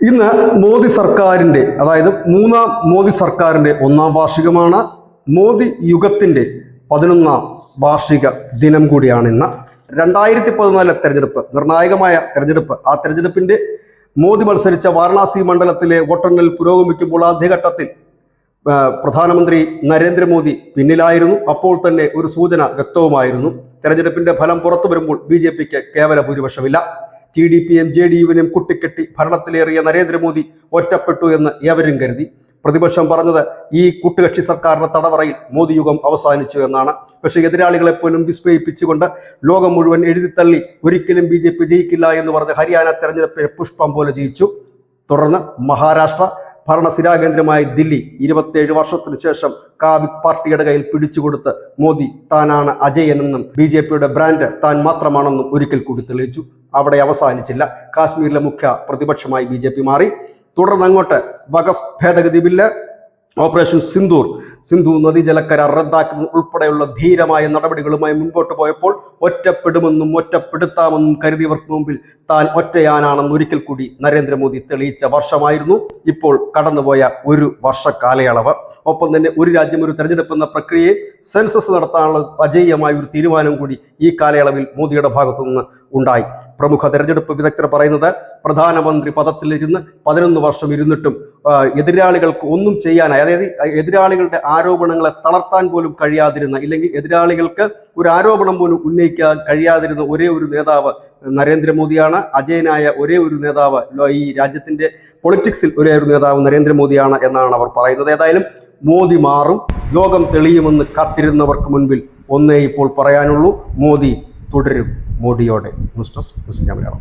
ഇന്ന് മോദി സർക്കാരിൻ്റെ, അതായത് മൂന്നാം മോദി സർക്കാരിൻ്റെ 1-ാം വാർഷികമാണ്. മോദി യുഗത്തിൻ്റെ 11-ാം വാർഷിക ദിനം കൂടിയാണ് ഇന്ന്. 2014 തെരഞ്ഞെടുപ്പ്, നിർണായകമായ തെരഞ്ഞെടുപ്പ്. ആ തെരഞ്ഞെടുപ്പിൻ്റെ മോദി മത്സരിച്ച വാരണാസി മണ്ഡലത്തിലെ വോട്ടെണ്ണൽ പുരോഗമിക്കുമ്പോൾ ആദ്യഘട്ടത്തിൽ പ്രധാനമന്ത്രി നരേന്ദ്രമോദി പിന്നിലായിരുന്നു. അപ്പോൾ തന്നെ ഒരു സൂചന വ്യക്തവുമായിരുന്നു. തെരഞ്ഞെടുപ്പിന്റെ ഫലം പുറത്തു വരുമ്പോൾ BJPക്ക് കേവല ഭൂരിപക്ഷമില്ല. TDPയും JDUവിനും കുട്ടിക്കെട്ടി ഭരണത്തിലേറിയ നരേന്ദ്രമോദി ഒറ്റപ്പെട്ടു എന്ന് ഏവരും കരുതി. പ്രതിപക്ഷം പറഞ്ഞത് ഈ കൂട്ടുകക്ഷി സർക്കാരിന്റെ തടവറയിൽ മോദി യുഗം അവസാനിച്ചു എന്നാണ്. പക്ഷേ എതിരാളികളെപ്പോലും വിസ്മയിപ്പിച്ചുകൊണ്ട് ലോകം മുഴുവൻ എഴുതിത്തള്ളി ഒരിക്കലും BJP ജയിക്കില്ല എന്ന് പറഞ്ഞ് ഹരിയാന തെരഞ്ഞെടുപ്പിനെ പുഷ്പം പോലെ ജയിച്ചു. തുടർന്ന് മഹാരാഷ്ട്ര ഭരണസിരാകേന്ദ്രമായ ദില്ലി 27 വർഷത്തിനു ശേഷം കാവിക് പാർട്ടിയുടെ കയ്യിൽ പിടിച്ചുകൊടുത്ത് മോദി താനാണ് അജയനെന്നും BJPയുടെ ബ്രാൻഡ് താൻ മാത്രമാണെന്നും ഒരിക്കൽ കൂടി തെളിയിച്ചു. അവിടെ അവസാനിച്ചില്ല. കാശ്മീരിലെ മുഖ്യ പ്രതിപക്ഷമായി BJP മാറി. തുടർന്ന് അങ്ങോട്ട് വഖഫ് ഭേദഗതി ബില്ല്, ഓപ്പറേഷൻ സിന്ധു നദീജല കരാർ റദ്ദാക്കുന്നത് ഉൾപ്പെടെയുള്ള ധീരമായ നടപടികളുമായി മുൻപോട്ട് പോയപ്പോൾ ഒറ്റപ്പെടുമെന്നും ഒറ്റപ്പെടുത്താമെന്നും കരുതിയവർക്ക് മുമ്പിൽ താൻ ഒറ്റയാനാണെന്ന് ഒരിക്കൽ കൂടി നരേന്ദ്രമോദി തെളിയിച്ച വർഷമായിരുന്നു ഇപ്പോൾ കടന്നുപോയ ഒരു വർഷ കാലയളവ്. ഒപ്പം തന്നെ ഒരു രാജ്യം ഒരു തെരഞ്ഞെടുപ്പ് എന്ന പ്രക്രിയയെ സെൻസസ് നടത്താനുള്ള അജയ്യമായ ഒരു തീരുമാനം കൂടി ഈ കാലയളവിൽ മോദിയുടെ ഭാഗത്തു നിന്ന് ഉണ്ടായി. പ്രമുഖ തെരഞ്ഞെടുപ്പ് വിദഗ്ധർ പറയുന്നത് പ്രധാനമന്ത്രി പദത്തിലിരുന്ന് 11 വർഷം ഇരുന്നിട്ടും എതിരാളികൾക്ക് ഒന്നും ചെയ്യാനായി, അതായത് എതിരാളികളുടെ ആരോപണങ്ങളെ തളർത്താൻ പോലും കഴിയാതിരുന്ന, ഇല്ലെങ്കിൽ എതിരാളികൾക്ക് ഒരു ആരോപണം പോലും ഉന്നയിക്കാൻ കഴിയാതിരുന്ന ഒരേ ഒരു നേതാവ് നരേന്ദ്രമോദിയാണ്. അജയനായ ഒരേ ഒരു നേതാവ്, ഈ രാജ്യത്തിന്റെ പൊളിറ്റിക്സിൽ ഒരേ ഒരു നേതാവ് നരേന്ദ്രമോദിയാണ് എന്നാണ് അവർ പറയുന്നത്. ഏതായാലും മോദി മാറും, യോഗം തെളിയുമെന്ന് കാത്തിരുന്നവർക്ക് മുൻപിൽ ഒന്നേ ഇപ്പോൾ പറയാനുള്ളൂ: മോദി തുടരും മോഡിയോടെ. News desk, news India Malayalam.